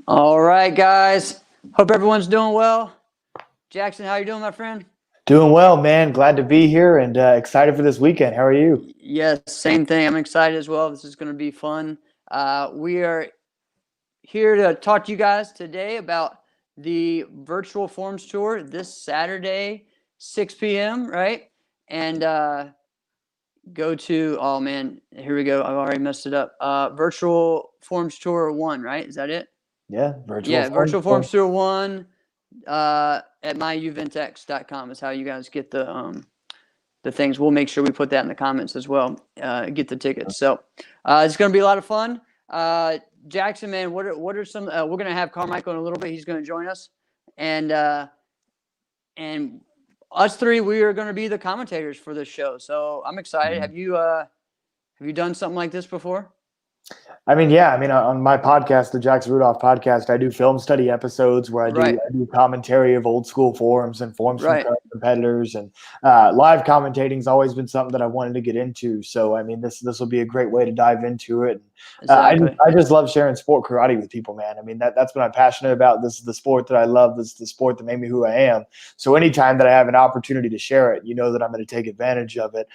All right, guys. Hope everyone's doing well. Jackson, how you doing, my friend? Doing well, man. Glad to be here and excited for this weekend. How are you? Yes, same thing. I'm excited as well. This is going to be fun. We are here to talk to you guys today about the virtual forms tour this Saturday, 6 p.m., right? And go to, oh man, here we go. I've already messed it up. Virtual forms tour 1, right? Is that it? Yeah, Yeah, virtual forms tour 1. At myuventex.com is how you guys get the things. We'll make sure we put that in the comments as well. Get the tickets. So it's going to be a lot of fun. Jackson, man, what are some? We're going to have Carmichael in a little bit. He's going to join us, and us three, we are going to be the commentators for this show. So I'm excited. Mm-hmm. Have you done something like this before? On my podcast, the Rudolph podcast, I do film study episodes where I do commentary of old school forums and forums from current competitors, and live commentating has always been something that I wanted to get into. So, I mean, this will be a great way to dive into it. Exactly. I just love sharing sport karate with people, man. I mean, that's what I'm passionate about. This is the sport that I love. This is the sport that made me who I am. So anytime that I have an opportunity to share it, you know that I'm going to take advantage of it.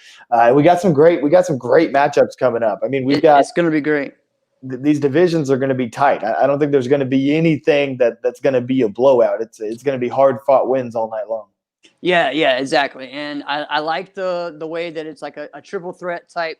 We got some great matchups coming up. I mean, it's going to be great. These divisions are going to be tight. I don't think there's going to be anything that's going to be a blowout. It's going to be hard fought wins all night long. Yeah, exactly. And I like the way that it's like a triple threat type,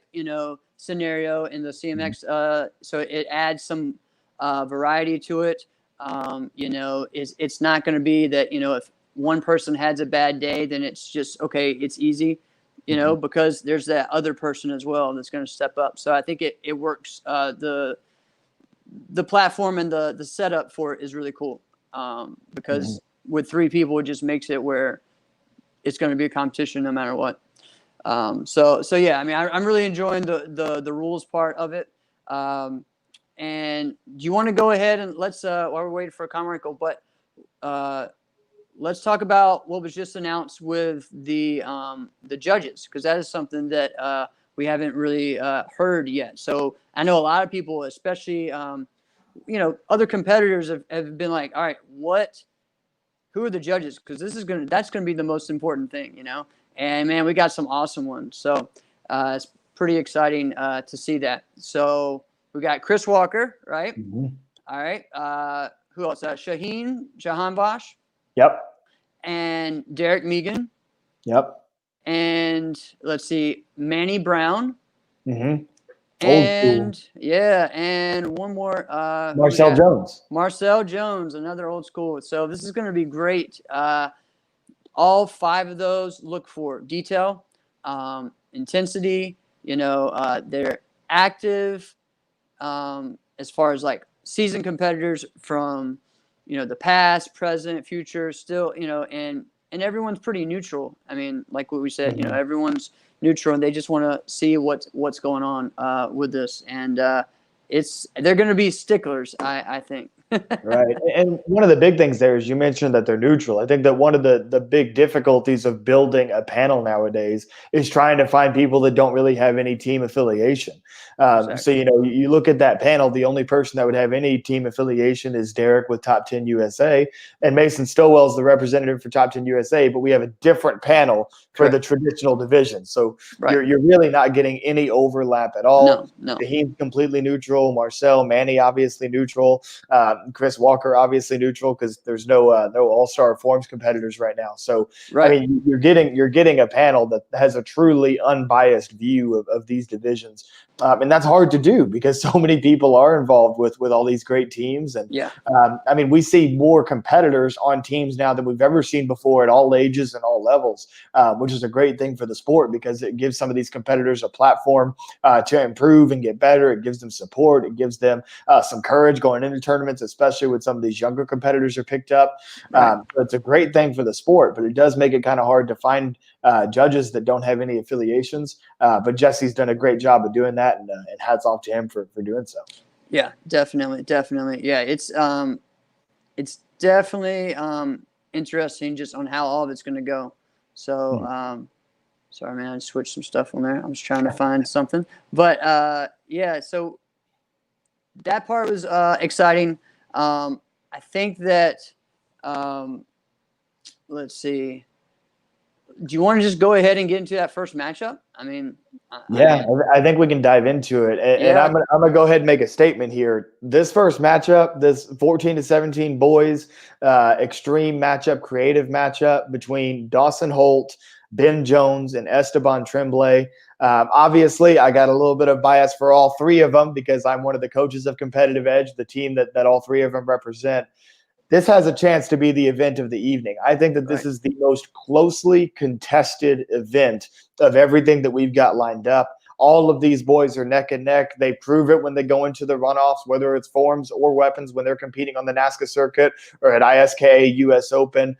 scenario in the CMX. So it adds some variety to it. It's not going to be that, if one person has a bad day, then it's just, okay, it's easy, because there's that other person as well that's going to step up. So I think it works. The platform and the setup for it is really cool, because with 3 people, it just makes it where it's going to be a competition no matter what. So yeah, I mean, I'm really enjoying the rules part of it. And do you want to go ahead and let's while we're waiting for Carmichael, but let's talk about what was just announced with the judges, because that is something that we haven't really heard yet. So I know a lot of people, especially other competitors, have been like, all right, who are the judges? Because that's gonna be the most important thing, And man, we got some awesome ones. So it's pretty exciting to see that. So we got Chris Walker, right? Mm-hmm. All right. Who else? Shaheen Jahanbash. Yep. And Derek Megan. Yep. And let's see, Manny Brown. Mm-hmm. And and one more. Marcel Jones. Marcel Jones, another old school. So this is going to be great. All 5 of those look for detail, intensity. They're active as far as like seasoned competitors from the past, present, future, still, and everyone's pretty neutral. I mean, like what we said, everyone's neutral, and they just want to see what's going on with this, and they're going to be sticklers, I think. Right. And one of the big things there is you mentioned that they're neutral. I think that one of the big difficulties of building a panel nowadays is trying to find people that don't really have any team affiliation. Exactly. So, you look at that panel, the only person that would have any team affiliation is Derek with Top 10 USA, and Mason Stowell's the representative for Top 10 USA, but we have a different panel for the traditional division. So you're really not getting any overlap at all. No. He's completely neutral. Marcel, Manny, obviously neutral. Chris Walker, obviously neutral, because there's no all-star forms competitors right now. So I mean, you're getting a panel that has a truly unbiased view of these divisions, and that's hard to do because so many people are involved with all these great teams. And I mean, we see more competitors on teams now than we've ever seen before at all ages and all levels, which is a great thing for the sport because it gives some of these competitors a platform to improve and get better. It gives them support. It gives them some courage going into tournaments, especially with some of these younger competitors are picked up. So it's a great thing for the sport, but it does make it kind of hard to find judges that don't have any affiliations. But Jesse's done a great job of doing that, and hats off to him for doing so. Yeah, definitely. Yeah, it's definitely interesting just on how all of it's going to go. So, sorry, man, I switched some stuff on there. I was trying to find something, but yeah, so that part was exciting. I think that, let's see. Do you want to just go ahead and get into that first matchup? I mean, I think we can dive into it. And I'm gonna go ahead and make a statement here. This first matchup, this 14 to 17 boys, extreme matchup, creative matchup between Dawson Holt, Ben Jones, and Esteban Tremblay. Obviously, I got a little bit of bias for all three of them because I'm one of the coaches of Competitive Edge, the team that all three of them represent. This has a chance to be the event of the evening. I think that this is the most closely contested event of everything that we've got lined up. All of these boys are neck and neck. They prove it when they go into the runoffs, whether it's forms or weapons, when they're competing on the NASCA circuit or at ISKA, US Open.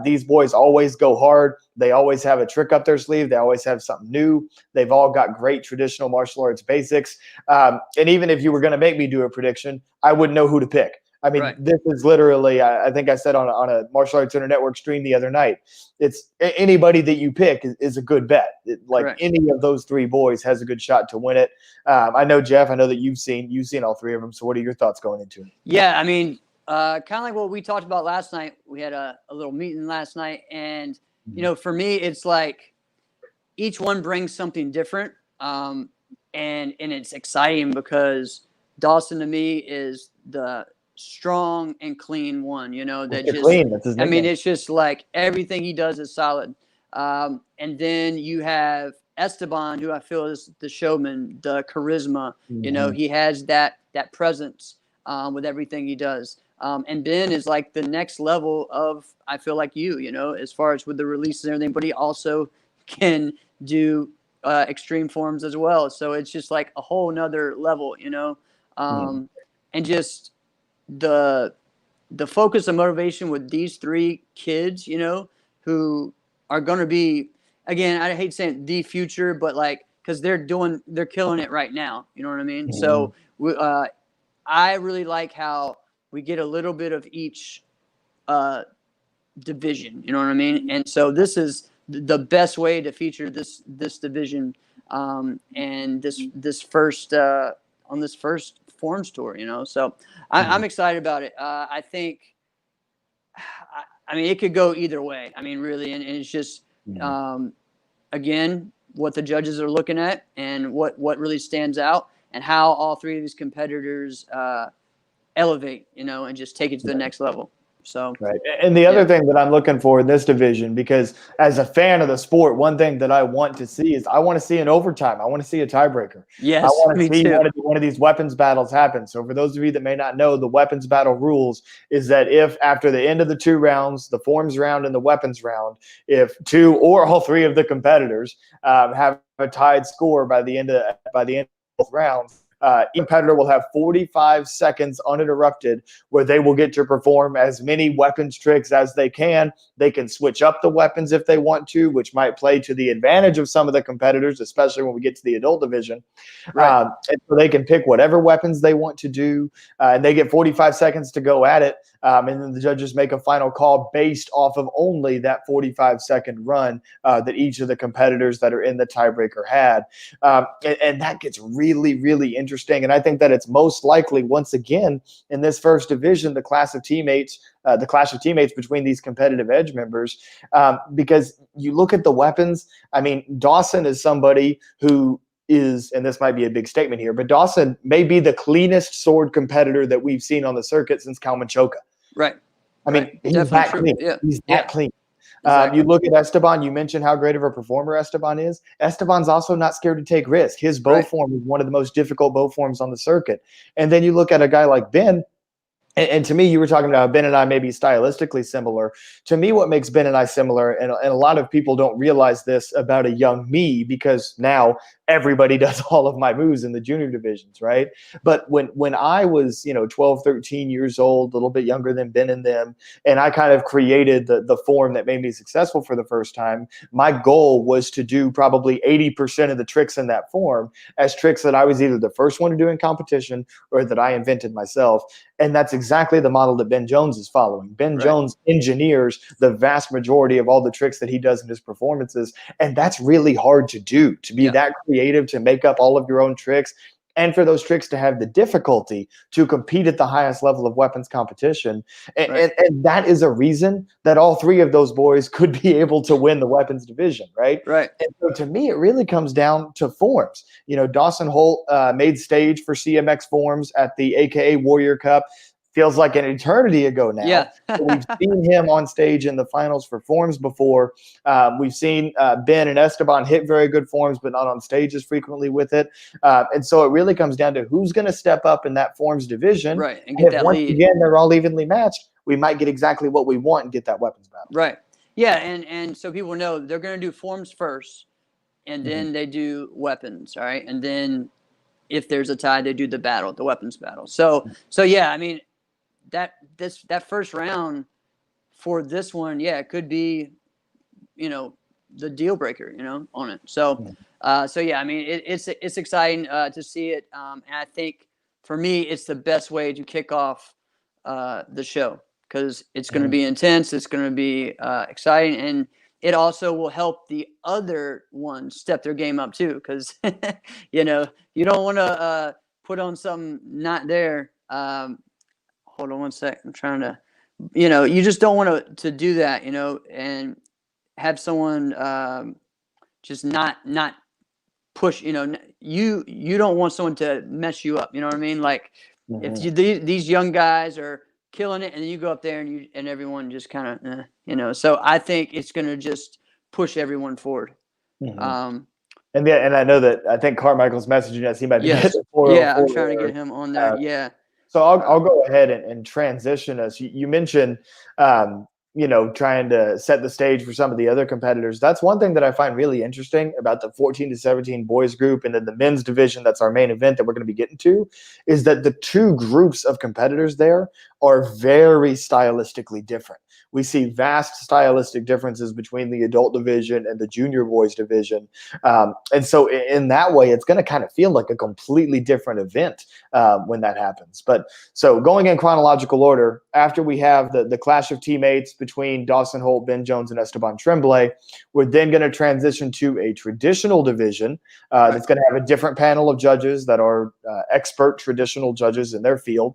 These boys always go hard. They always have a trick up their sleeve. They always have something new. They've all got great traditional martial arts basics. And even if you were going to make me do a prediction, I wouldn't know who to pick. I mean, this is literally, I think I said on a Martial Arts Center Network stream the other night, it's anybody that you pick is a good bet. Any of those three boys has a good shot to win it. I know, Jeff, I know that you've seen all three of them. So what are your thoughts going into it? Yeah, I mean, kind of like what we talked about last night. We had a little meeting last night. And, you know, for me, it's like each one brings something different. And it's exciting because Dawson to me is the strong and clean one, you know, that just clean. That's his nickname. I mean, it's just like everything he does is solid. And then you have Esteban, who I feel is the showman, the charisma. You know, he has that presence with everything he does. And Ben is like the next level of, I feel like you know, as far as with the releases and everything, but he also can do extreme forms as well. So it's just like a whole nother level, you know, and just the focus and motivation with these three kids, you know, who are going to be, again, I hate saying the future, but like, because they're killing it right now. You know what I mean? So I really like how we get a little bit of each division. You know what I mean? And so this is the best way to feature this division and this first on this first forms tour, you know. So I'm excited about it. I think, I mean, it could go either way. I mean, really, and it's just again what the judges are looking at and what really stands out and how all three of these competitors elevate, you know, and just take it to the next level. So And the other thing that I'm looking for in this division, because as a fan of the sport, one thing that I want to see is I want to see an overtime. I want to see a tiebreaker. Yes, I want to see too. one of these weapons battles happen. So for those of you that may not know, the weapons battle rules is that if after the end of the 2 rounds, the forms round and the weapons round, if 2 or all 3 of the competitors have a tied score by the end of both rounds, each competitor will have 45 seconds uninterrupted where they will get to perform as many weapons tricks as they can. They can switch up the weapons if they want to, which might play to the advantage of some of the competitors, especially when we get to the adult division. And so they can pick whatever weapons they want to do, and they get 45 seconds to go at it. And then the judges make a final call based off of only that 45-second run that each of the competitors that are in the tiebreaker had. And that gets really, really interesting. And I think that it's most likely, once again, in this first division, the clash of teammates between these competitive edge members, because you look at the weapons. I mean, Dawson is somebody who is, and this might be a big statement here, but Dawson may be the cleanest sword competitor that we've seen on the circuit since Carmichael. Right. I mean, he's that clean. Yeah. He's that clean. Exactly. You look at Esteban, you mentioned how great of a performer Esteban is. Esteban's also not scared to take risks. His bow form is one of the most difficult bow forms on the circuit. And then you look at a guy like Ben, and to me, you were talking about Ben and I may be stylistically similar. To me, what makes Ben and I similar, and a lot of people don't realize this about a young me, because now everybody does all of my moves in the junior divisions, right? But when I was, 12, 13 years old, a little bit younger than Ben and them, and I kind of created the form that made me successful for the first time, my goal was to do probably 80% of the tricks in that form as tricks that I was either the first one to do in competition or that I invented myself. And that's exactly the model that Ben Jones is following. Ben Jones engineers the vast majority of all the tricks that he does in his performances. And that's really hard to do, to be that creative, to make up all of your own tricks. and for those tricks to have the difficulty to compete at the highest level of weapons competition. And that is a reason that all three of those boys could be able to win the weapons division, right? Right. And so to me, it really comes down to forms. You know, Dawson Holt made stage for CMX forms at the AKA Warrior Cup. Feels like an eternity ago now. Yeah. We've seen him on stage in the finals for forms before. We've seen Ben and Esteban hit very good forms, but not on stage as frequently with it. And so it really comes down to who's going to step up in that forms division. Right. And get that once lead. Again, they're all evenly matched. We might get exactly what we want and get that weapons battle. Right. Yeah. And so people know they're going to do forms first, and then they do weapons. All right. And then if there's a tie, they do the weapons battle. So yeah, I mean, that first round for this one, yeah, it could be, you know, the deal breaker, you know, on it. So yeah, I mean, it's exciting to see it, and I think for me, it's the best way to kick off the show, because it's going to be intense, it's going to be exciting, and it also will help the other ones step their game up too, because you know, you don't want to put on something not there. Hold on one sec. I'm trying to, you know, you just don't want to do that, you know, and have someone just not push, you know, you don't want someone to mess you up. You know what I mean? Like if these young guys are killing it, and then you go up there and everyone just kind of, you know, so I think it's going to just push everyone forward. And I know that I think Carmichael's messaging us. He might be getting 404. Yeah, I'm trying to get him on there. Yeah. So I'll go ahead and transition us. You mentioned, you know, trying to set the stage for some of the other competitors. That's one thing that I find really interesting about the 14 to 17 boys group, and then the men's division, that's our main event that we're going to be getting to, is that the two groups of competitors there are very stylistically different. We see vast stylistic differences between the adult division and the junior boys division. And so in that way, it's going to kind of feel like a completely different event when that happens. But so going in chronological order, after we have the clash of teammates between Dawson Holt, Ben Jones, and Esteban Tremblay, we're then going to transition to a traditional division that's going to have a different panel of judges that are expert traditional judges in their field.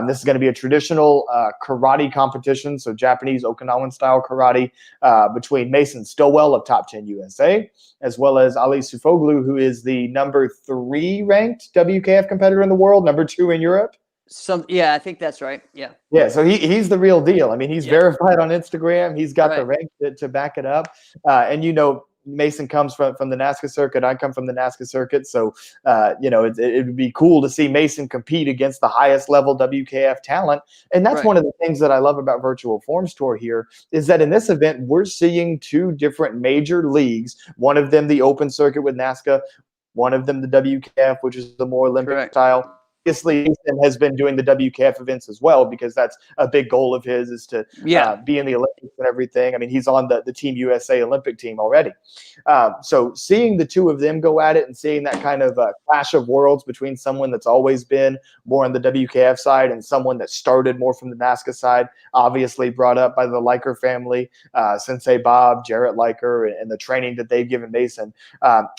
This is going to be a traditional karate competition, so Japanese Okinawan style karate, between Mason Stillwell of Top 10 USA, as well as Ali Sufoglu, who is the number 3 ranked WKF competitor in the world, number 2 in Europe. Yeah, I think that's right. Yeah. Yeah, so he's the real deal. I mean, he's verified on Instagram. He's got the rank to back it up. And you know, Mason comes from the NASCA circuit. I come from the NASCA circuit. So, you know, it would be cool to see Mason compete against the highest level WKF talent. And that's one of the things that I love about Virtual Forms Tour here, is that in this event, we're seeing 2 different major leagues. One of them, the open circuit with NASCA, one of them, the WKF, which is the more Olympic style. Obviously, Mason has been doing the WKF events as well, because that's a big goal of his, is to be in the Olympics and everything. I mean, he's on the Team USA Olympic team already. So seeing the 2 of them go at it and seeing that kind of clash of worlds between someone that's always been more on the WKF side and someone that started more from the NASCA side, obviously brought up by the Liker family, Sensei Bob, Jarrett Liker, and the training that they've given Mason.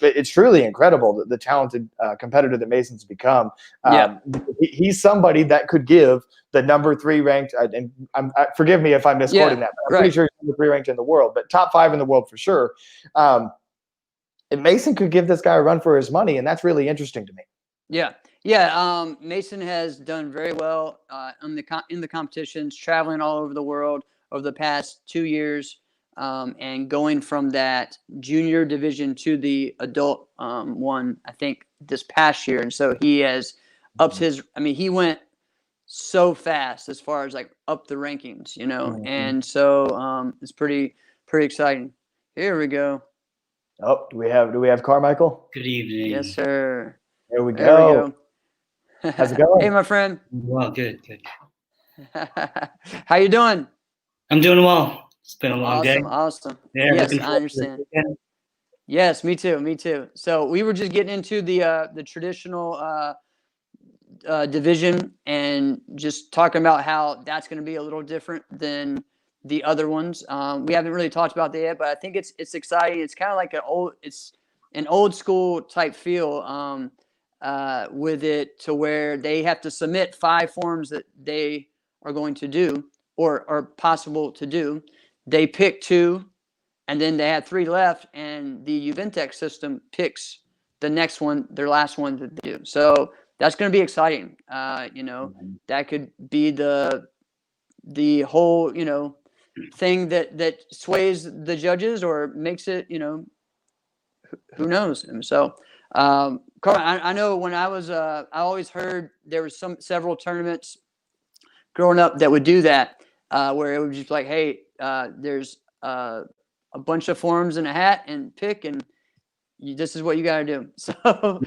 It's truly incredible, the talented competitor that Mason's become. He's somebody that could give the number 3 ranked, and forgive me if I'm misquoting that, but I'm pretty sure he's number 3 ranked in the world, but top 5 in the world for sure. And Mason could give this guy a run for his money, and that's really interesting to me. Yeah. Mason has done very well in the competitions, traveling all over the world over the past 2 years, and going from that junior division to the adult one, I think, this past year. And so he has upped his, I mean, he went so fast as far as like up the rankings, you know, and so it's pretty exciting. Here we go. Oh, do we have Carmichael? Good evening. Yes, sir. There we go. How's it going? Hey, my friend. Well, good. How you doing? I'm doing well. It's been a long day. Awesome. Yeah, yes, I understand. Yes, me too. So we were just getting into the traditional division and just talking about how that's going to be a little different than the other ones. We haven't really talked about that yet, but I think it's exciting. It's kind of like an old school type feel. with it to where they have to submit 5 forms that they are going to do or are possible to do. They pick 2, and then they have 3 left, and the Uventech system picks the next one, their last one that they do. So that's going to be exciting. That could be the whole, thing that sways the judges or makes it, who knows? And so, Carl, I know when I was, I always heard there was several tournaments growing up that would do that, where it would just like, hey, there's a bunch of forms in a hat and pick, and this is what you got to do. So,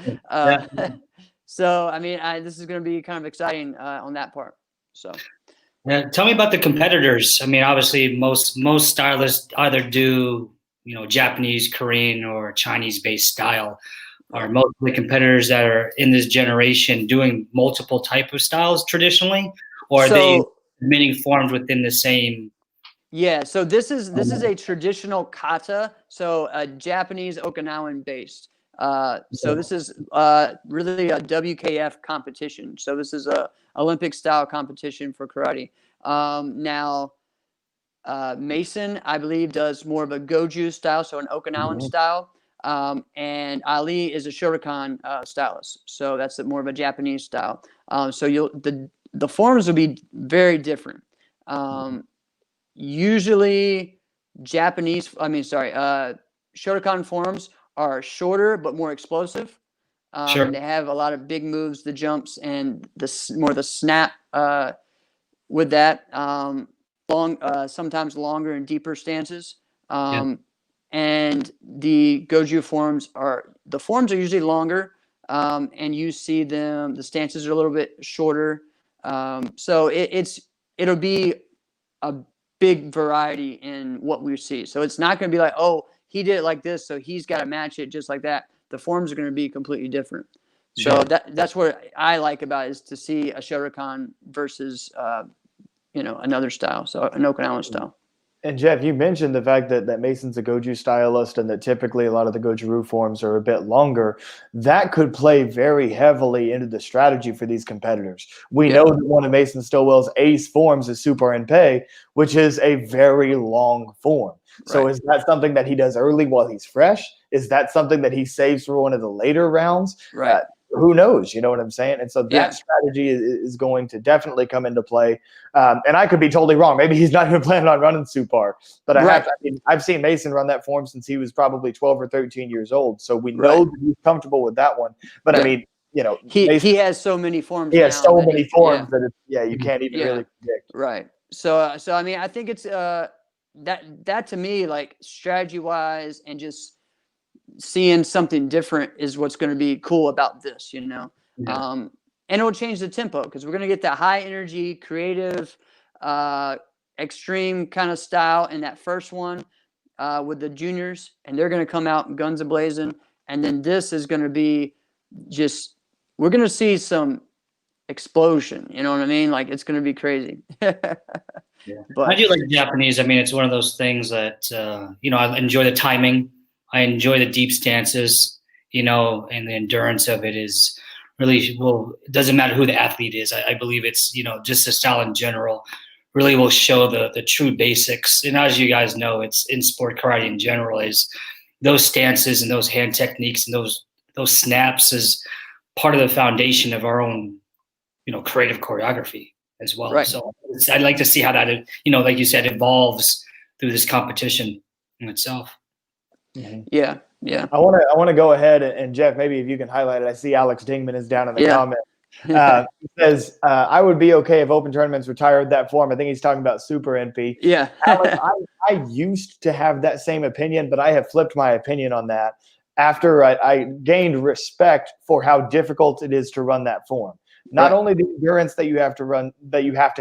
so I mean, this is going to be kind of exciting on that part. So. Yeah, tell me about the competitors. I mean, obviously, most stylists either do Japanese, Korean, or Chinese-based style. Are most of the competitors that are in this generation doing multiple type of styles traditionally, or are they submitting forms within the same? Yeah, so this is a traditional kata, so a Japanese Okinawan based. So this is really a WKF competition. So this is a Olympic style competition for karate. Now, Mason, I believe, does more of a Goju style, so an Okinawan style. And Ali is a Shotokan stylist, so that's more of a Japanese style. So the forms will be very different. Usually, Shotokan forms are shorter but more explosive. Sure. They have a lot of big moves, the jumps, and the snap with that. Sometimes longer and deeper stances. And the Goju forms are usually longer, and you see the stances are a little bit shorter. So it'll be a big variety in what we see. So it's not going to be like, oh, he did it like this, so he's got to match it just like that. The forms are going to be completely different. So that's what I like about it, is to see a Shotokan versus another style, so an Okinawan style. And Jeff, you mentioned the fact that Mason's a Goju stylist and that typically a lot of the Goju forms are a bit longer. That could play very heavily into the strategy for these competitors. We know that one of Mason Stillwell's ace forms is Super Enpei, which is a very long form. So is that something that he does early while he's fresh? Is that something that he saves for one of the later rounds? Right. Who knows? You know what I'm saying? And so that strategy is going to definitely come into play. And I could be totally wrong. Maybe he's not even planning on running Supar. But I've seen Mason run that form since he was probably 12 or 13 years old. So we know that he's comfortable with that one. But I mean, he has so many forms. He has so many forms that you can't even really predict. Right. So I mean, I think it's that to me, like strategy wise and just seeing something different is what's going to be cool about this, and it'll change the tempo because we're going to get that high energy, creative, extreme kind of style in that first one with the juniors, and they're going to come out guns a-blazing. And then this is going to be we're going to see some explosion. You know what I mean? Like, it's going to be crazy. But I do like Japanese. I mean, it's one of those things that, I enjoy the timing. I enjoy the deep stances, and the endurance of it is really, it doesn't matter who the athlete is. I believe it's, just the style in general really will show the true basics. And as you guys know, it's in sport karate in general, is those stances and those hand techniques and those snaps is part of the foundation of our own, creative choreography as well. Right. So I'd like to see how that, like you said, evolves through this competition in itself. Mm-hmm. Yeah. I want to go ahead and Jeff, maybe if you can highlight it. I see Alex Dingman is down in the comment. He says, I would be okay if open tournaments retired that form. I think he's talking about Super NP. Yeah. Alex, I used to have that same opinion, but I have flipped my opinion on that after I gained respect for how difficult it is to run that form. Not only the endurance that you have to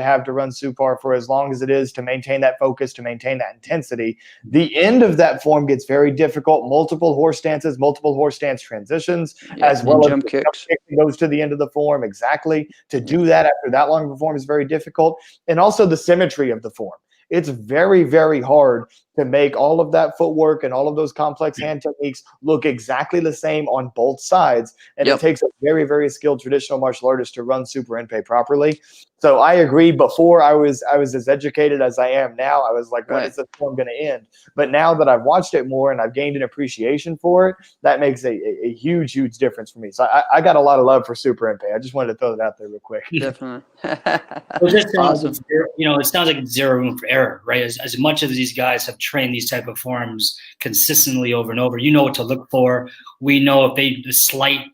have to run Supar for as long as it is to maintain that focus, to maintain that intensity, the end of that form gets very difficult. Multiple horse stances, multiple horse stance transitions, as well as jump kicks. Goes to the end of the form. Exactly. To do that after that long of a form is very difficult. And also the symmetry of the form. it's very, very hard to make all of that footwork and all of those complex hand techniques look exactly the same on both sides. And it takes a very, very skilled traditional martial artist to run Super Enpei properly. So I agree. Before I was as educated as I am now. I was like, when is this form going to end? But now that I've watched it more and I've gained an appreciation for it, that makes a huge, huge difference for me. So I got a lot of love for Super Enpei. I just wanted to throw that out there real quick. Definitely. Awesome. It sounds like zero room for error, right? As much as these guys have trained these type of forms consistently over and over, you know what to look for. We know if they slight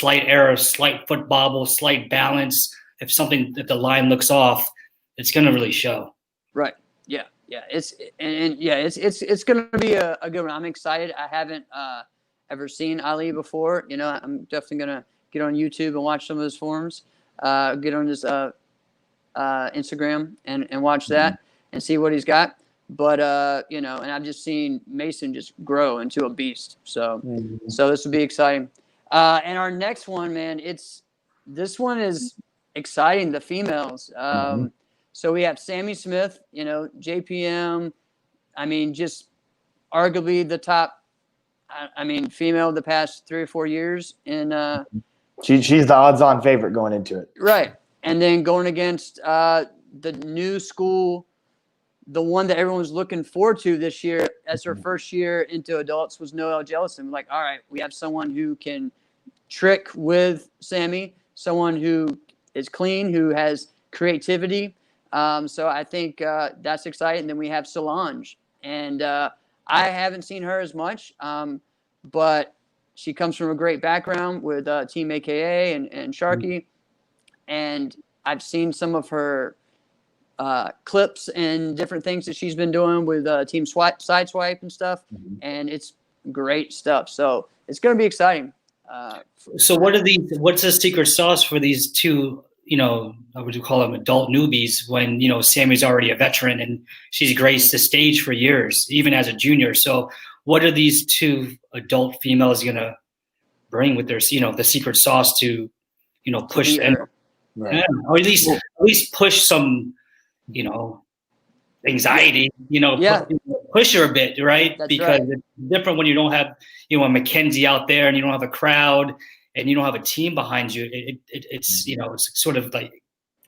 error, slight foot bobble, slight balance, if the line looks off, it's going to really show. Right. Yeah. Yeah. It's going to be a good one. I'm excited. I haven't ever seen Ali before. I'm definitely going to get on YouTube and watch some of his forms, get on his Instagram and watch that and see what he's got. But, and I've just seen Mason just grow into a beast. So this will be exciting. And our next one, man, this one is exciting, the females. So we have Sammy Smith, JPM. I mean, just arguably the top, female of the past 3 or 4 years. And she's the odds-on favorite going into it. Right. And then going against the new school, the one that everyone was looking forward to this year as her first year into adults was Noelle Jellison. Like, all right, we have someone who can trick with Sammy, someone who is clean, who has creativity. So I think that's exciting. And then we have Solange. And I haven't seen her as much, but she comes from a great background with Team AKA and Sharky. And I've seen some of her clips and different things that she's been doing with Team Sideswipe and stuff. And it's great stuff. So it's going to be exciting. So what's the secret sauce for these two, what would you call them, adult newbies when, Sammy's already a veteran and she's graced the stage for years, even as a junior. So what are these two adult females going to bring with their, the secret sauce to, push them? Right. Yeah, or at least push some, anxiety, push her a bit, right? That's because right. It's different when you don't have, a Mackenzie out there and you don't have a crowd and you don't have a team behind you. It's it's sort of like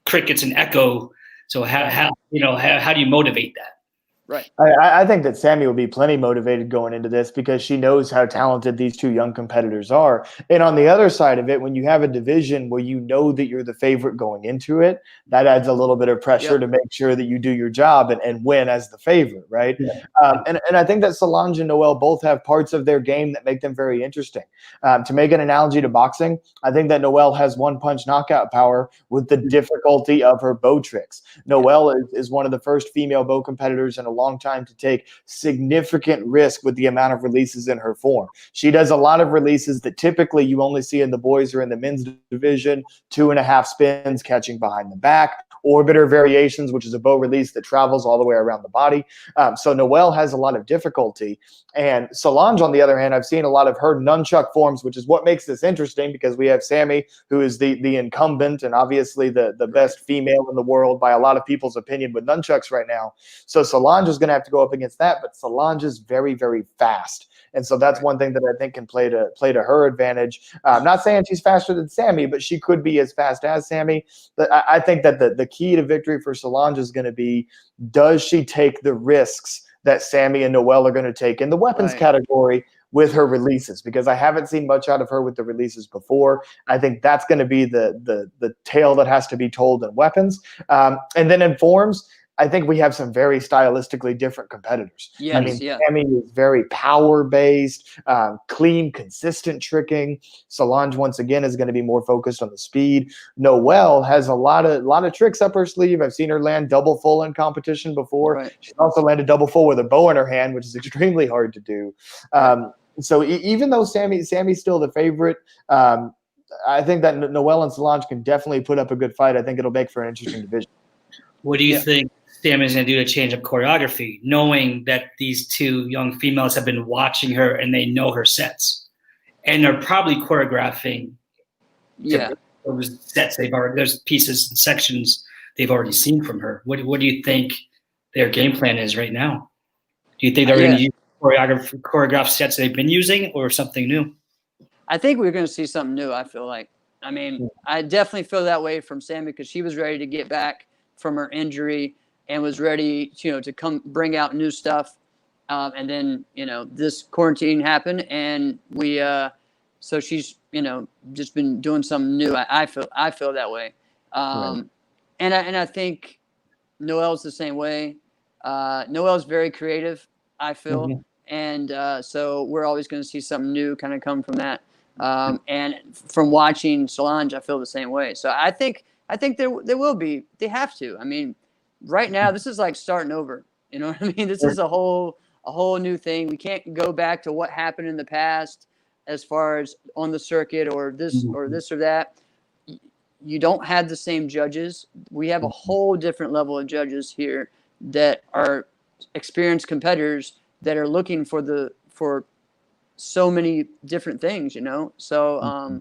crickets and echo. So how do you motivate that? Right. I think that Sammy will be plenty motivated going into this because she knows how talented these two young competitors are. And on the other side of it, when you have a division where you know that you're the favorite going into it, that adds a little bit of pressure to make sure that you do your job and win as the favorite, right? Yeah. And I think that Solange and Noelle both have parts of their game that make them very interesting. To make an analogy to boxing, I think that Noelle has one-punch knockout power with the difficulty of her bow tricks. Noelle is one of the first female bow competitors in a long time to take significant risk with the amount of releases in her form. She does a lot of releases that typically you only see in the boys or in the men's division, 2.5 spins catching behind the back, orbiter variations, which is a bow release that travels all the way around the body. So Noelle has a lot of difficulty. And Solange, on the other hand, I've seen a lot of her nunchuck forms, which is what makes this interesting because we have Sammy, who is the incumbent and obviously the best female in the world by a lot of people's opinion with nunchucks right now. So Solange is going to have to go up against that, but Solange is very, very fast. And so that's one thing that I think can play to her advantage. I'm not saying she's faster than Sammy, but she could be as fast as Sammy. But I think that the key to victory for Solange is going to be, does she take the risks that Sammy and Noelle are going to take in the weapons category with her releases? Because I haven't seen much out of her with the releases before. I think that's going to be the tale that has to be told in weapons. And then in forms, I think we have some very stylistically different competitors. Yes, Sammy is very power-based, clean, consistent tricking. Solange, once again, is going to be more focused on the speed. Noelle has a lot of tricks up her sleeve. I've seen her land double full in competition before. Right. She's also landed double full with a bow in her hand, which is extremely hard to do. So even though Sammy's still the favorite, I think that Noelle and Solange can definitely put up a good fight. I think it'll make for an interesting division. What do you think Sammy's going to do to change up choreography, knowing that these two young females have been watching her and they know her sets, and they're probably choreographing those sets there's pieces and sections they've already seen from her. What do you think their game plan is right now? Do you think they're going to use choreographed sets they've been using, or something new? I think we're going to see something new. I feel like. I mean, I definitely feel that way from Sammy, because she was ready to get back from her injury and was ready, to come bring out new stuff. And then, this quarantine happened, and so she's, just been doing something new. I feel that way. Right. And I think Noelle's the same way. Noelle's very creative, I feel. Mm-hmm. And so we're always going to see something new kind of come from that. And from watching Solange, I feel the same way. So I think there will be. They have to. I mean, right now this is like starting over. You know what I mean? This is a whole new thing. We can't go back to what happened in the past as far as on the circuit or this or that. You don't have the same judges. We have a whole different level of judges here that are experienced competitors that are looking for so many different things, So,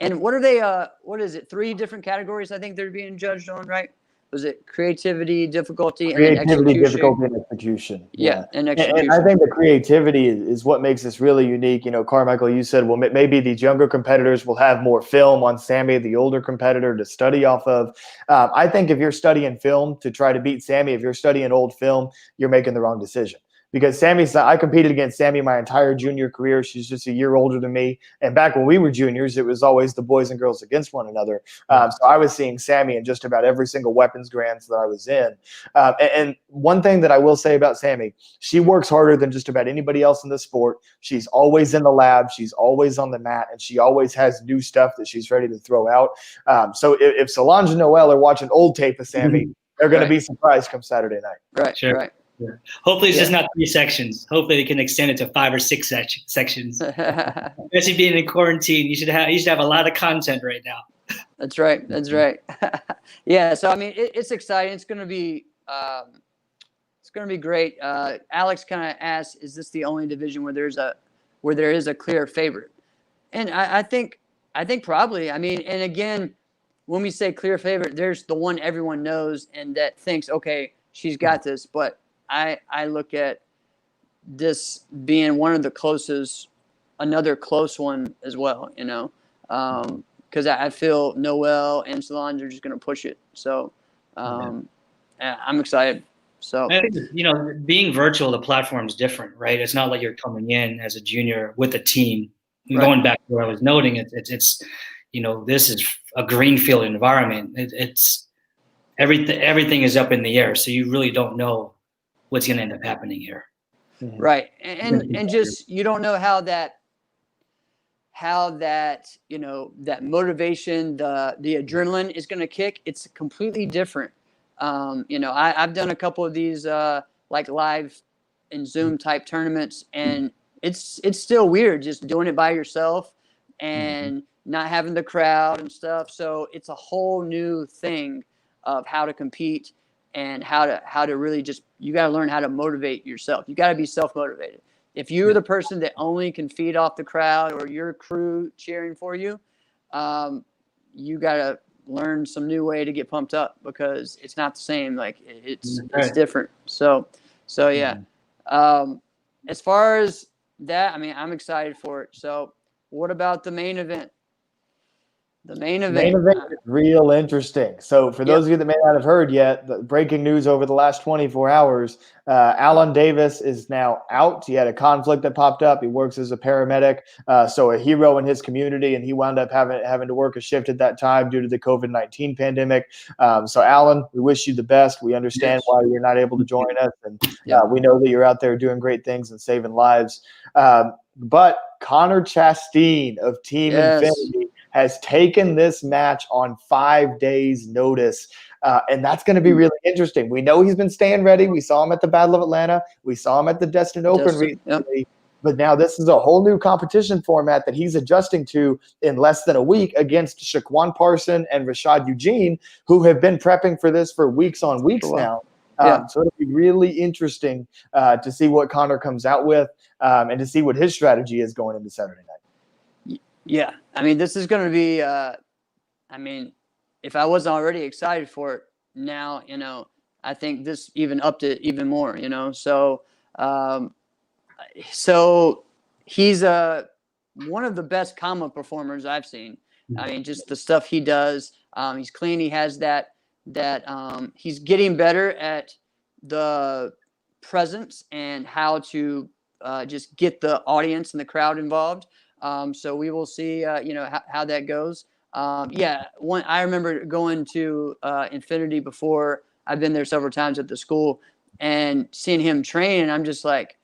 and what are they? What is it? 3 different categories I think they're being judged on, right? Was it creativity, difficulty, and then execution? Difficulty, and execution. Yeah, and execution. And I think the creativity is what makes this really unique. Carmichael, you said, well, maybe these younger competitors will have more film on Sammy, the older competitor, to study off of. I think if you're studying film to try to beat Sammy, if you're studying old film, you're making the wrong decision. Because I competed against Sammy my entire junior career. She's just a year older than me. And back when we were juniors, it was always the boys and girls against one another. So I was seeing Sammy in just about every single weapons grands that I was in. And one thing that I will say about Sammy, she works harder than just about anybody else in the sport. She's always in the lab. She's always on the mat. And she always has new stuff that she's ready to throw out. So if Solange and Noelle are watching old tape of Sammy, they're going to be surprised come Saturday night. Right, sure. Right. Yeah. Hopefully it's just not 3 sections. Hopefully they can extend it to 5 or 6 sections. Especially being in quarantine, you should have a lot of content right now. That's right. Yeah. So I mean, it's exciting. It's going to be great. Alex kind of asked, "Is this the only division where there is a clear favorite?" And I think probably. I mean, and again, when we say clear favorite, there's the one everyone knows and that thinks, okay, she's got this, but I look at this being one of the closest, another close one as well, because I feel Noelle and Solange are just going to push it. So I'm excited. So I think, being virtual, the platform's different, right? It's not like you're coming in as a junior with a team. Right. Going back to what I was noting, it's this is a greenfield environment. It's everything is up in the air, so you really don't know what's going to end up happening here. Right. And just, you don't know how that that motivation, the adrenaline is going to kick. It's completely different. I've done a couple of these like live and Zoom type tournaments, and it's still weird just doing it by yourself and not having the crowd and stuff. So it's a whole new thing of how to compete and how to really just, you got to learn how to motivate yourself. You got to be self-motivated. If you're the person that only can feed off the crowd or your crew cheering for you, you got to learn some new way to get pumped up, because it's not the same. Like it's different. So yeah. As far as that, I mean, I'm excited for it. So what about the main event? The main event is real interesting. So for those of you that may not have heard yet, the breaking news over the last 24 hours, Alan Davis is now out. He had a conflict that popped up. He works as a paramedic, so a hero in his community, and he wound up having to work a shift at that time due to the COVID-19 pandemic. So Alan, we wish you the best. We understand why you're not able to join us, and we know that you're out there doing great things and saving lives. But Connor Chastain of Team Infinity has taken this match on 5 days' notice. And that's going to be really interesting. We know he's been staying ready. We saw him at the Battle of Atlanta. We saw him at the Destin Open recently. Yep. But now this is a whole new competition format that he's adjusting to in less than a week against Shaquan Parson and Rashad Eugene, who have been prepping for this for weeks on weeks now. So it'll be really interesting to see what Connor comes out with and to see what his strategy is going into Saturday night. Yeah. I mean, this is going to be if I wasn't already excited for it now, I think this even upped it even more, you know. So he's one of the best comma performers I've seen. I mean, just the stuff he does. He's clean. He has that he's getting better at the presence and how to just get the audience and the crowd involved. So we will see, how that goes. I remember going to Infinity before. I've been there several times at the school and seeing him train, and I'm just like,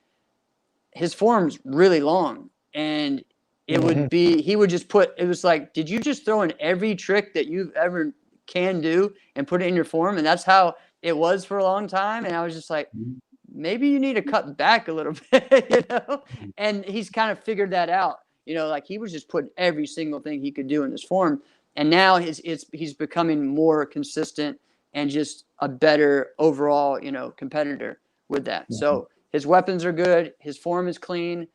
his form's really long, and it would be, he would just it was like, did you just throw in every trick that you've ever can do and put it in your form? And that's how it was for a long time. And I was just like, maybe you need to cut back a little bit, And he's kind of figured that out, like he was just putting every single thing he could do in his form. And now he's becoming more consistent and just a better overall, competitor with that. Mm-hmm. So his weapons are good. His form is clean.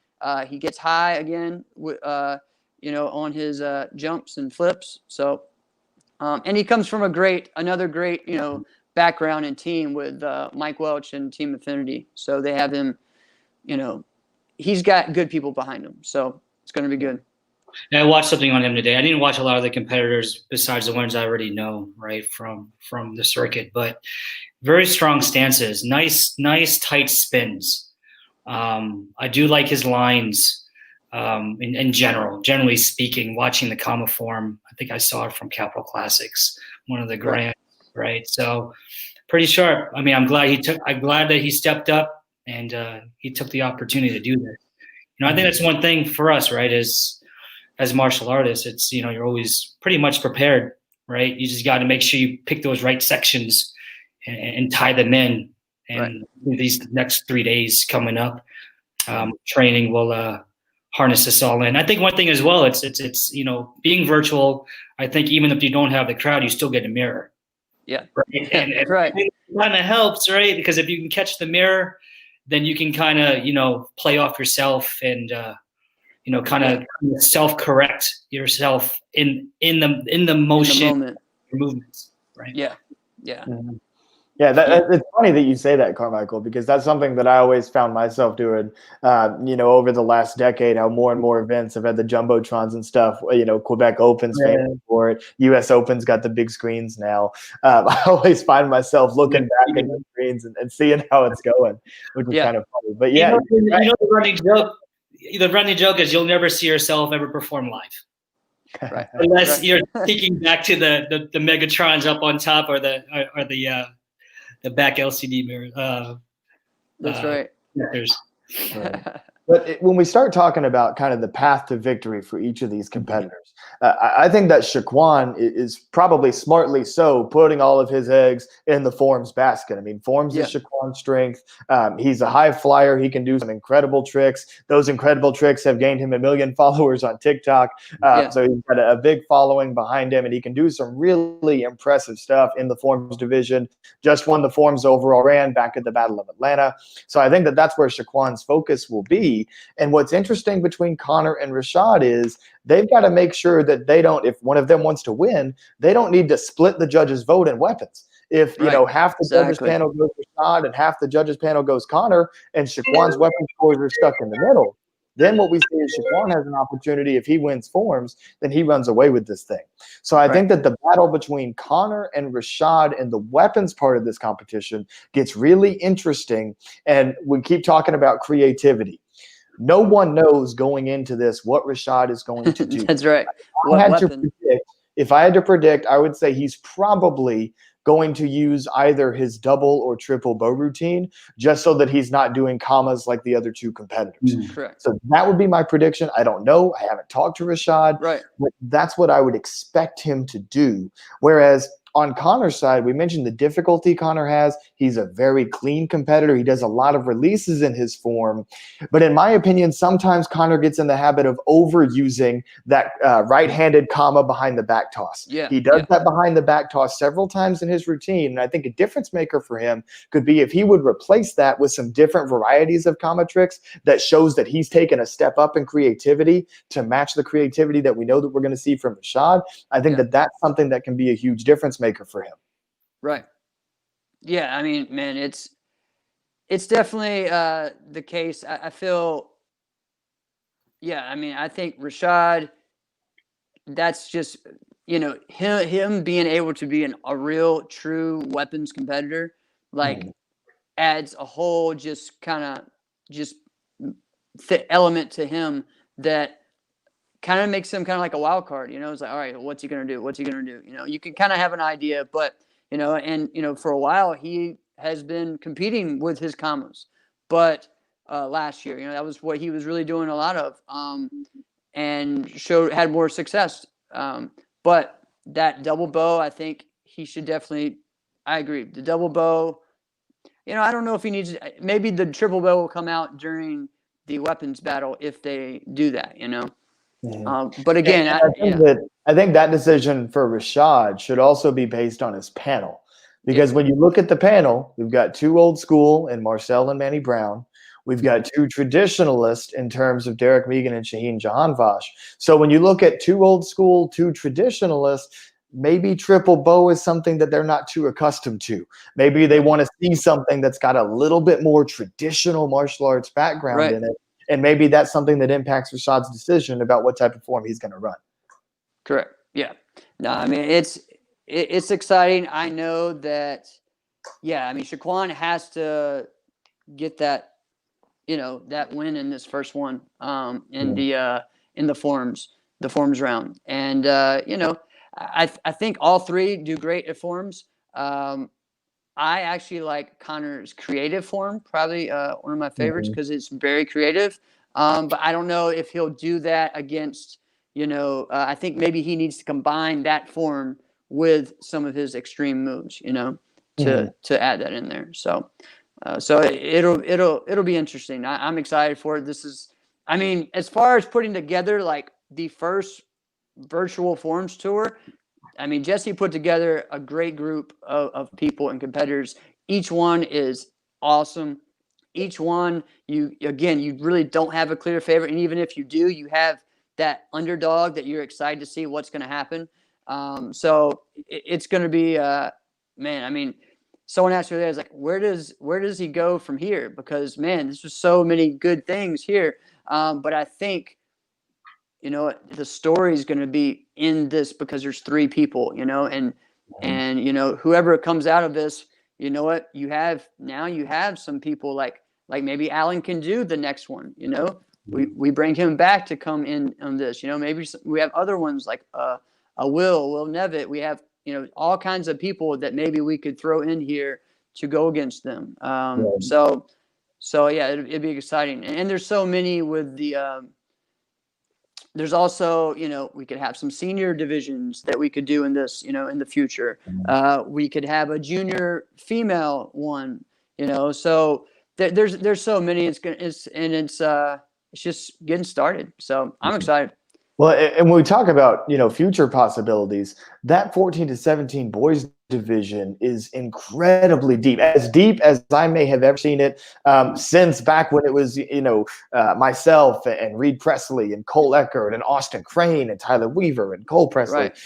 He gets high again, on his jumps and flips. So, and he comes from another great, background and team with Mike Welch and Team Infinity. So they have him, he's got good people behind him. So it's going to be good. Yeah, I watched something on him today. I didn't watch a lot of the competitors besides the ones I already know, right, from the circuit, but very strong stances, nice tight spins. I do like his lines in generally speaking, watching the comma form. I think I saw it from Capital Classics, one of the grands, right? So pretty sharp. I mean, I'm glad that he stepped up and he took the opportunity to do this. I think that's one thing for us, right, as martial artists, it's, you're always pretty much prepared, right? You just got to make sure you pick those right sections and tie them in. And these next 3 days coming up, training will harness this all in. I think one thing as well, it's being virtual. I think even if you don't have the crowd, you still get a mirror. Yeah. Right? And it kind of helps, right? Because if you can catch the mirror, then you can kind of, play off yourself and, kind of self-correct yourself in the motion, in the moment. Movements, right? Yeah. Mm-hmm. Yeah, it's funny that you say that, Carmichael, because that's something that I always found myself doing, over the last decade, how more and more events have had the Jumbotrons and stuff, Quebec Open's famous for it. US Open's got the big screens now. I always find myself looking back at the screens and seeing how it's going, which is kind of funny. But yeah. The running joke is you'll never see yourself ever perform live. Right. Unless you're thinking back to the Megatrons up on top or the back LCD mirror. That's right. But when we start talking about kind of the path to victory for each of these competitors, I think that Shaquan is probably smartly so putting all of his eggs in the forms basket. I mean, forms is Shaquan's strength. He's a high flyer. He can do some incredible tricks. Those incredible tricks have gained him 1 million followers on TikTok. So he's got a big following behind him, and he can do some really impressive stuff in the forms division. Just won the forms overall ran back at the Battle of Atlanta. So I think that that's where Shaquan's focus will be. And what's interesting between Connor and Rashad is they've got to make sure that they don't, if one of them wants to win, they don't need to split the judges' vote in weapons. If, half the judges panel goes Rashad and half the judges panel goes Connor and Shaquan's weapon scores are stuck in the middle, then what we see is Shaquan has an opportunity. If he wins forms, then he runs away with this thing. So I think that the battle between Connor and Rashad and the weapons part of this competition gets really interesting. And we keep talking about creativity. No one knows going into this what Rashad is going to do. That's right. If I had to predict, I would say he's probably going to use either his double or triple bow routine just so that he's not doing commas like the other two competitors. Correct. So that would be my prediction. I don't know. I haven't talked to Rashad. But that's what I would expect him to do. Whereas on Connor's side, we mentioned the difficulty Connor has. He's a very clean competitor. He does a lot of releases in his form. But in my opinion, sometimes Connor gets in the habit of overusing that right-handed comma behind the back toss. He does that behind the back toss several times in his routine. And I think a difference maker for him could be if he would replace that with some different varieties of comma tricks that shows that he's taken a step up in creativity to match the creativity that we know that we're going to see from Rashad. I think that that's something that can be a huge difference maker for him. Right. Yeah, I mean, man, it's definitely the case. I feel, yeah, I mean, I think Rashad, that's just, him being able to be a real true weapons competitor, like adds a whole just kind of just element to him that kind of makes him kind of like a wild card. It's like, all right, what's he gonna do? What's he gonna do? You can kind of have an idea, but for a while he has been competing with his combos, but last year, that was what he was really doing a lot of, and had more success. But that double bow, I think he should definitely. I agree. The double bow. I don't know if he needs. Maybe the triple bow will come out during the weapons battle if they do that. But again, I think that decision for Rashad should also be based on his panel, because when you look at the panel, we've got two old school in Marcel and Manny Brown. We've got two traditionalists in terms of Derek Megan and Shaheen Jahanbakhsh. So when you look at two old school, two traditionalists, maybe triple bow is something that they're not too accustomed to. Maybe they want to see something that's got a little bit more traditional martial arts background in it. And maybe that's something that impacts Rashad's decision about what type of form he's going to run. Correct. Yeah. No, I mean, it's exciting. I know that, I mean, Shaquan has to get that, that win in this first one, in the forms round. And, I think all three do great at forms. I actually like Connor's creative form, probably one of my favorites, because it's very creative. But I don't know if he'll do that against, I think maybe he needs to combine that form with some of his extreme moves, to add that in there. So it'll be interesting. I'm excited for it. I mean, as far as putting together like the first virtual forms tour, I mean, Jesse put together a great group of people and competitors. Each one is awesome. Each one, you really don't have a clear favorite. And even if you do, you have that underdog that you're excited to see what's going to happen. So it's going to be, man, I mean, someone asked me, like, where does he go from here? Because, man, there's just so many good things here. But I think, the story is going to be in this because there's three people, and whoever comes out of this, you have some people like maybe Alan can do the next one, we bring him back to come in on this, maybe we have other ones like a Will Nevitt. We have, all kinds of people that maybe we could throw in here to go against them. So yeah, it'd be exciting. And there's so many with the, there's also, we could have some senior divisions that we could do in this, in the future. We could have a junior female one, so there's so many. It's just getting started. So I'm excited. Well, and when we talk about, future possibilities, that 14 to 17 boys division is incredibly deep as I may have ever seen it, since back when it was, myself and Reed Presley and Cole Eckert and Austin Crane and Tyler Weaver and Cole Presley. Right.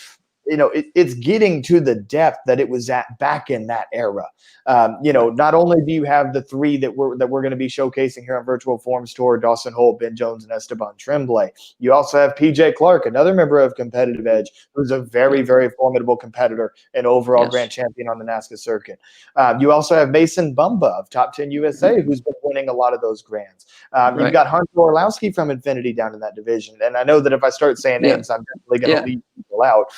It's getting to the depth that it was at back in that era. Not only do you have the three that we're going to be showcasing here on Virtual Forms Tour, Dawson Holt, Ben Jones, and Esteban Tremblay. You also have PJ Clark, another member of Competitive Edge, who's a very, very formidable competitor and overall grand champion on the NASCA circuit. You also have Mason Bumba of Top 10 USA, who's been winning a lot of those grands. You've got Hunter Orlowski from Infinity down in that division. And I know that if I start saying names, I'm definitely going to leave people out.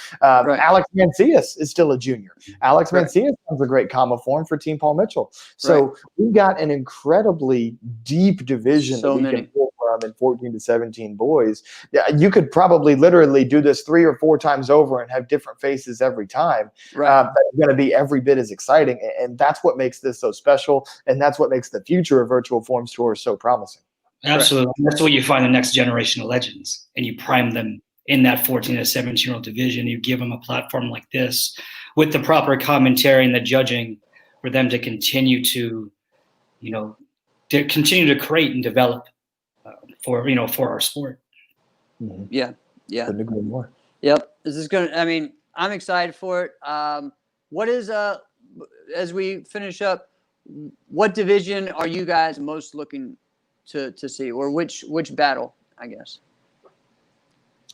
Alex Mancias is still a junior. Alex Mancias has a great combo form for Team Paul Mitchell. So we've got an incredibly deep division that we can pull from in 14 to 17 boys. You could probably literally do this 3 or 4 times over and have different faces every time. That's going to be every bit as exciting. And that's what makes this so special. And that's what makes the future of Virtual Forms Tour so promising. Absolutely. That's where you find the next generation of legends, and you prime them in that 14 to 17-year-old division. You give them a platform like this with the proper commentary and the judging for them to continue to, create and develop for our sport. Yeah. Couldn't agree more. Yep. This is I'm excited for it. What is as we finish up, what division are you guys most looking to see, or which battle, I guess?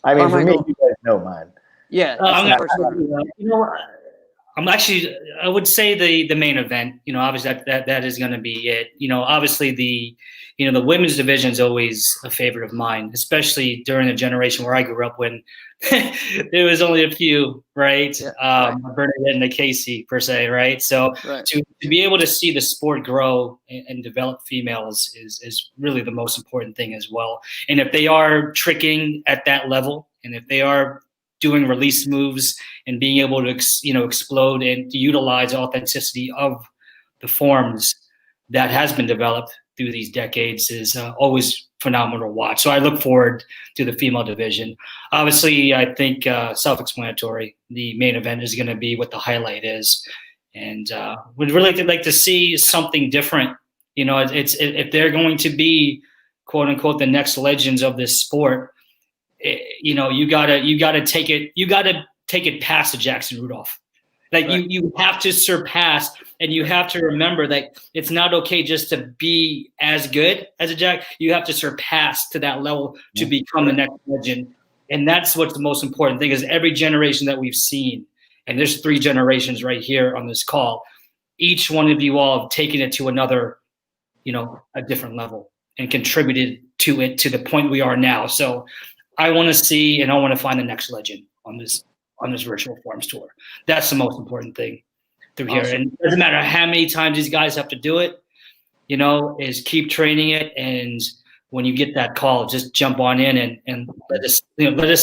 I mean, Carmichael? for me, you guys know mine. Yeah, I'm actually, I would say the main event. You know, obviously that is going to be it. You know, obviously the women's division is always a favorite of mine, especially during the generation where I grew up when there was only a few, right? Yeah, Bernadette and Casey per se, right? So to be able to see the sport grow and develop females is really the most important thing as well. And if they are tricking at that level, and if they are doing release moves and being able to explode and to utilize authenticity of the forms that has been developed through these decades is always phenomenal to watch. So I look forward to the female division. Obviously, I think self-explanatory. The main event is going to be what the highlight is, and would really like to see something different. You know, if they're going to be quote unquote the next legends of this sport, you know, you gotta take it past the Jackson Rudolph. Like you have to surpass, and you have to remember that it's not okay just to be as good as a Jack. You have to surpass to that level to become the next legend. And that's what's the most important thing, is every generation that we've seen, and there's 3 generations right here on this call, each one of you all have taken it to another, you know, a different level and contributed to it to the point we are now. So I want to see, and I want to find the next legend on this virtual forums tour. That's the most important thing through here. And it doesn't matter how many times these guys have to do it, you know, is keep training it. And when you get that call, just jump on in and let us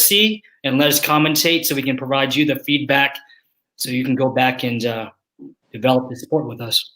see and let us commentate, so we can provide you the feedback, so you can go back and develop the sport with us.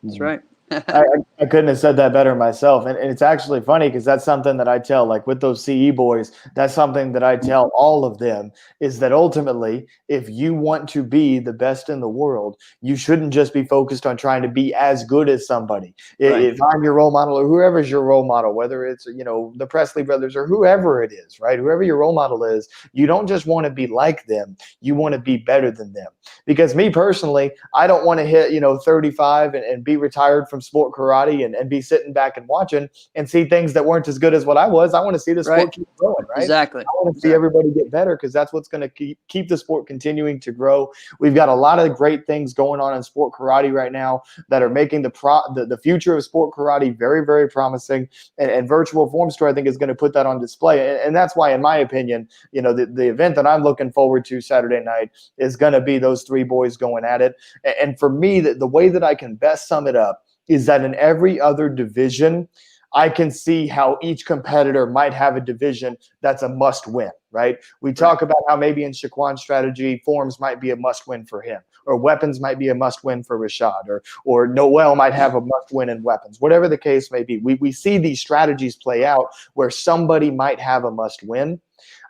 That's right. I couldn't have said that better myself. And it's actually funny, because that's something that I tell, like with those CE boys, that's something that I tell all of them, is that ultimately, if you want to be the best in the world, you shouldn't just be focused on trying to be as good as somebody. If I'm your role model, or whoever's your role model, whether it's, you know, the Presley brothers or whoever it is, right? Whoever your role model is, you don't just want to be like them. You want to be better than them. Because me personally, I don't want to hit, you know, 35 and be retired from sport karate and be sitting back and watching and see things that weren't as good as what I was. I want to see the sport keep growing, right? Exactly. I want to see everybody get better, because that's what's going to keep the sport continuing to grow. We've got a lot of great things going on in sport karate right now that are making the future of sport karate very, very promising. And virtual forms tour, I think, is going to put that on display. And that's why, in my opinion, you know, the event that I'm looking forward to Saturday night is going to be those 3 boys going at it. And for me, the way that I can best sum it up is that in every other division, I can see how each competitor might have a division that's a must-win, right? We talk about how maybe in Shaquan's strategy, forms might be a must-win for him, or weapons might be a must-win for Rashad, or Noel might have a must-win in weapons. Whatever the case may be, we see these strategies play out where somebody might have a must-win.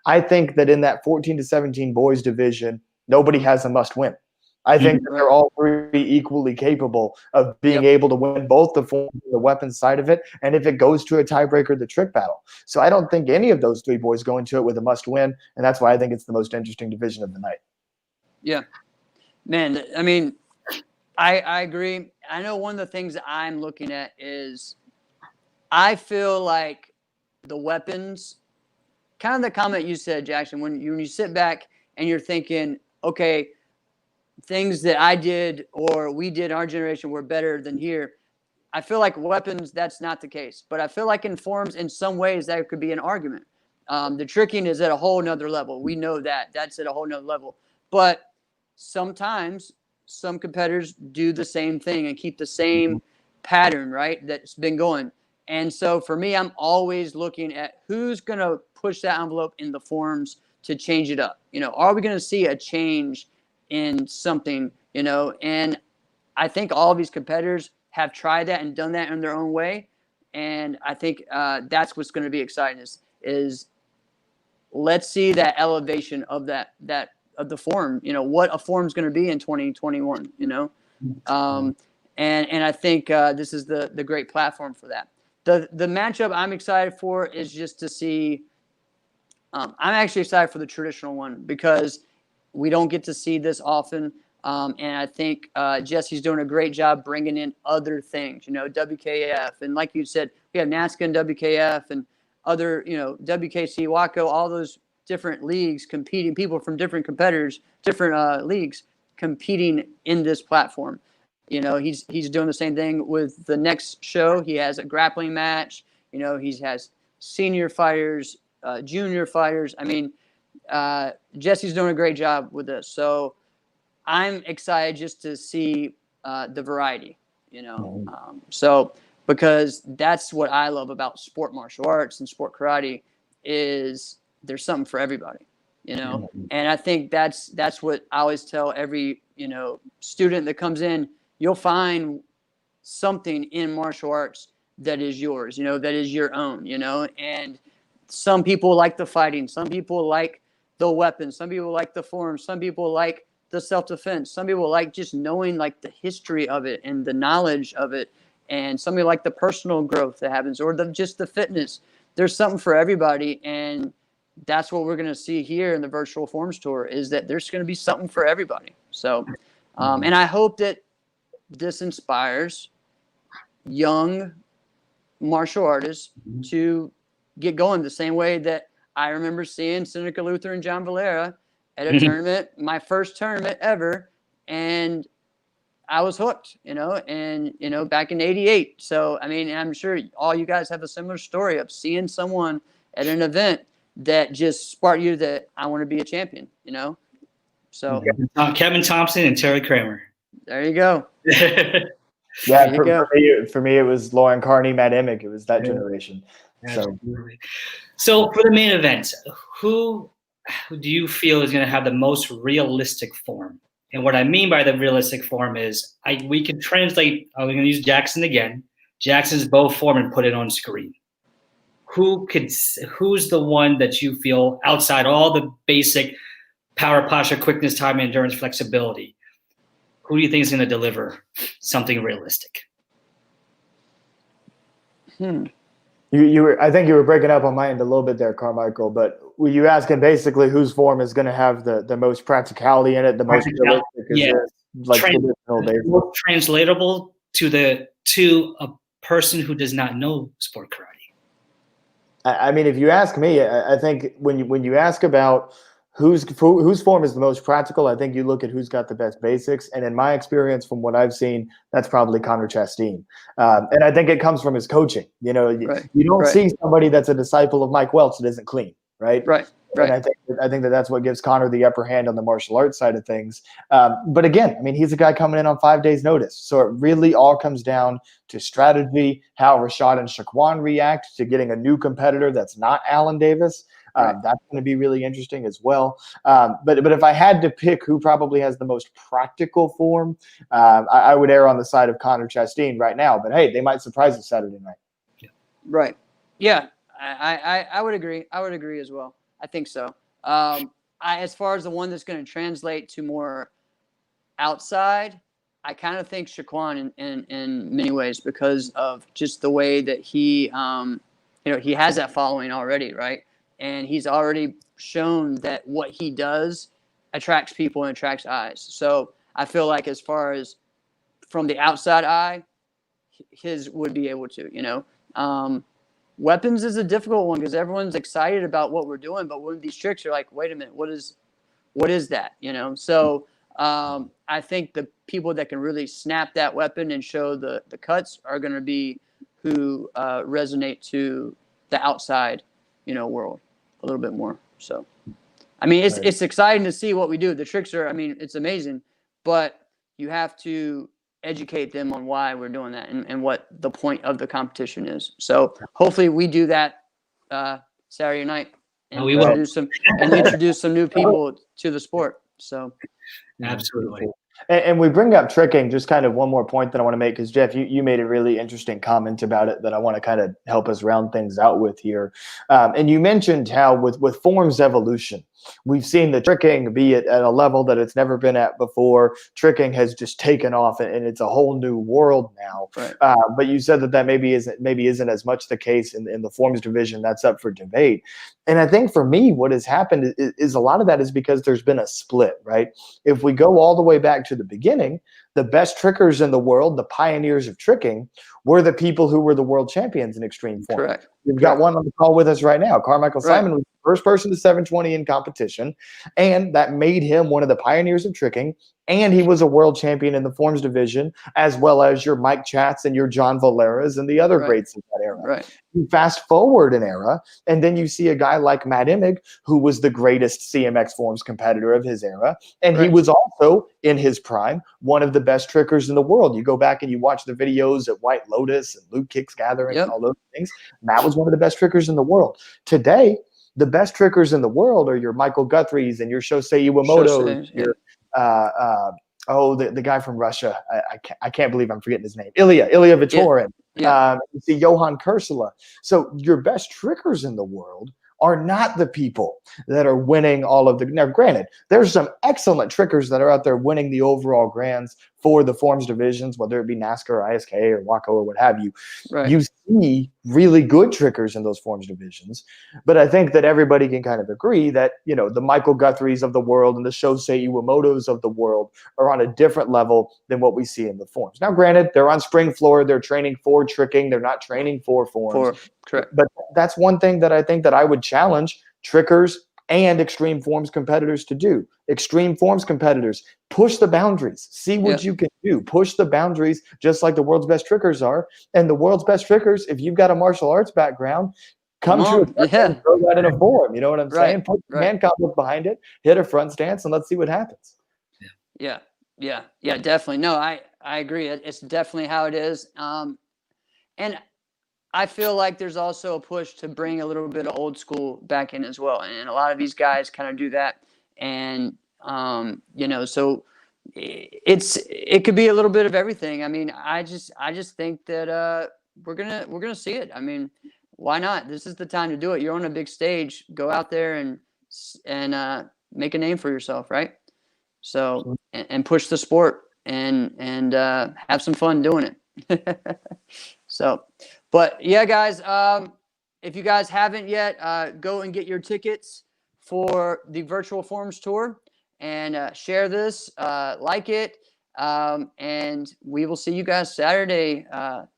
I think that in that 14 to 17 boys division, nobody has a must-win. I think that they're all 3 equally capable of being able to win both the form and the weapons side of it. And if it goes to a tiebreaker, the trick battle. So I don't think any of those 3 boys go into it with a must win. And that's why I think it's the most interesting division of the night. Yeah, man. I mean, I agree. I know one of the things that I'm looking at is, I feel like the weapons, kind of the comment you said, Jackson, when you sit back and you're thinking, okay, things that I did or we did in our generation were better than here. I feel like weapons, that's not the case. But I feel like in forms, in some ways, that could be an argument. The tricking is at a whole nother level. We know that. That's at a whole nother level. But sometimes some competitors do the same thing and keep the same pattern, right, that's been going. And so for me, I'm always looking at who's going to push that envelope in the forms to change it up. You know, are we going to see a change in something, you know? And I think all of these competitors have tried that and done that in their own way. And I think that's what's going to be exciting is let's see that elevation of that of the form, you know, what a form is going to be in 2021, you know? And I think this is the great platform for that. The matchup I'm excited for is just to see, I'm actually excited for the traditional one because we don't get to see this often. And I think Jesse's doing a great job bringing in other things, WKF. And like you said, we have NASCA and WKF and other, WKC, WACO, all those different leagues competing, people from different competitors, different leagues competing in this platform. He's doing the same thing with the next show. He has a grappling match. He has senior fighters, junior fighters. I mean, Jesse's doing a great job with this. So I'm excited just to see the variety, so because that's what I love about sport martial arts and sport karate is there's something for everybody, and I think that's what I always tell every, student that comes in. You'll find something in martial arts that is yours, that is your own, and some people like the fighting. Some people like the weapons. Some people like the forms. Some people like the self-defense. Some people like just knowing like the history of it and the knowledge of it. And some people like the personal growth that happens or just the fitness. There's something for everybody. And that's what we're going to see here in the virtual forms tour is that there's going to be something for everybody. So, and I hope that this inspires young martial artists to get going the same way that I remember seeing Seneca Luther and John Valera at a tournament, my first tournament ever. And I was hooked, back in 88. So, I mean, I'm sure all you guys have a similar story of seeing someone at an event that just sparked you that I want to be a champion, So Kevin Thompson and Terry Kramer. There you go. Yeah, for me, it was Lauren Carney, Matt Emick. It was that generation. So for the main event, who do you feel is going to have the most realistic form? And what I mean by the realistic form is we can translate. I'm going to use Jackson again. Jackson's bow form and put it on screen. Who's the one that you feel outside all the basic power, posture, quickness, time, endurance, flexibility? Who do you think is going to deliver something realistic? I think you were breaking up on my end a little bit there, Carmichael, but were you asking basically whose form is going to have the most practicality in it, the most realistic, translatable to a person who does not know sport karate? I mean, if you ask me, I think when you ask about whose form is the most practical, I think you look at who's got the best basics. And in my experience, from what I've seen, that's probably Connor Chastain. And I think it comes from his coaching. You don't see somebody that's a disciple of Mike Welch that isn't clean, right? Right. And I think that's what gives Connor the upper hand on the martial arts side of things. But again, I mean, he's a guy coming in on 5 days' notice. So it really all comes down to strategy, how Rashad and Shaquan react to getting a new competitor that's not Alan Davis. That's going to be really interesting as well. But if I had to pick who probably has the most practical form, I would err on the side of Connor Chastain right now. But hey, they might surprise us Saturday night. Right. Yeah, I would agree. I would agree as well. I think so. As far as the one that's going to translate to more outside, I kind of think Shaquan in many ways because of just the way that he has that following already, right? And he's already shown that what he does attracts people and attracts eyes. So I feel like as far as from the outside eye, his would be able to, weapons is a difficult one because everyone's excited about what we're doing. But when these tricks are like, wait a minute, what is that? So I think the people that can really snap that weapon and show the cuts are going to be who resonate to the outside, world a little bit more. So, I mean, it's exciting to see what we do. The tricks are, I mean, it's amazing, but you have to educate them on why we're doing that and what the point of the competition is. So hopefully we do that Saturday night and introduce some new people to the sport. So absolutely. And we bring up tricking, just kind of one more point that I want to make, because Jeff, you made a really interesting comment about it that I want to kind of help us round things out with here. And you mentioned how with forms evolution, we've seen the tricking be at a level that it's never been at before. Tricking has just taken off, and it's a whole new world now. Right. But you said that maybe isn't as much the case in the forms division. That's up for debate. And I think for me, what has happened is a lot of that is because there's been a split, right? If we go all the way back to the beginning, the best trickers in the world, the pioneers of tricking, were the people who were the world champions in extreme form. Correct. We've got one on the call with us right now. Carmichael Simon was the first person to 720 in competition, and that made him one of the pioneers of tricking. And he was a world champion in the forms division, as well as your Mike Chats and your John Valeras and the other greats of that era. Right. You fast forward an era, and then you see a guy like Matt Imig, who was the greatest CMX forms competitor of his era. And he was also, in his prime, one of the best trickers in the world. You go back and you watch the videos at White Lotus and Luke Kicks Gathering and all those things. Matt was one of the best trickers in the world. Today, the best trickers in the world are your Michael Guthrie's and your Shosei Iwamoto's, the guy from Russia. I can't believe I'm forgetting his name. Ilya Vitorin. You see Johan Kursula. So your best trickers in the world are not the people that are winning all of the. Now, granted, there's some excellent trickers that are out there winning the overall grands for the forms divisions, whether it be NASCAR or ISK or WACO or what have you. You see really good trickers in those forms divisions. But I think that everybody can kind of agree that, the Michael Guthrie's of the world and the Shosei Iwamoto's of the world are on a different level than what we see in the forms. Now, granted, they're on spring floor. They're training for tricking. They're not training for forms. Correct. But that's one thing that I think that I would challenge trickers and extreme forms competitors to do. Extreme forms competitors, push the boundaries. See what you can do. Push the boundaries just like the world's best trickers are. And the world's best trickers, if you've got a martial arts background, come to it and throw that in a form. You know what I'm saying? Put hand combos behind it, hit a front stance, and let's see what happens. Yeah, definitely. No, I agree. It's definitely how it is. And I feel like there's also a push to bring a little bit of old school back in as well. And a lot of these guys kind of do that. And, so it could be a little bit of everything. I mean, I just think that we're going to see it. I mean, why not? This is the time to do it. You're on a big stage. Go out there and make a name for yourself, right? So, and push the sport and have some fun doing it. So, but yeah, guys, if you guys haven't yet, go and get your tickets for the Virtual Forms Tour and share this, like it, and we will see you guys Saturday,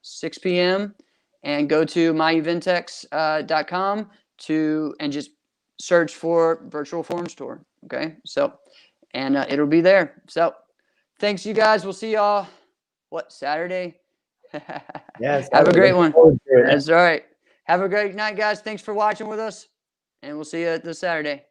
6 p.m. and go to myeventx.com and just search for Virtual Forms Tour. Okay, so and it'll be there. So thanks, you guys. We'll see y'all. Saturday? Yes. Have a great one. That's right. Have a great night, guys. Thanks for watching with us, and we'll see you this Saturday.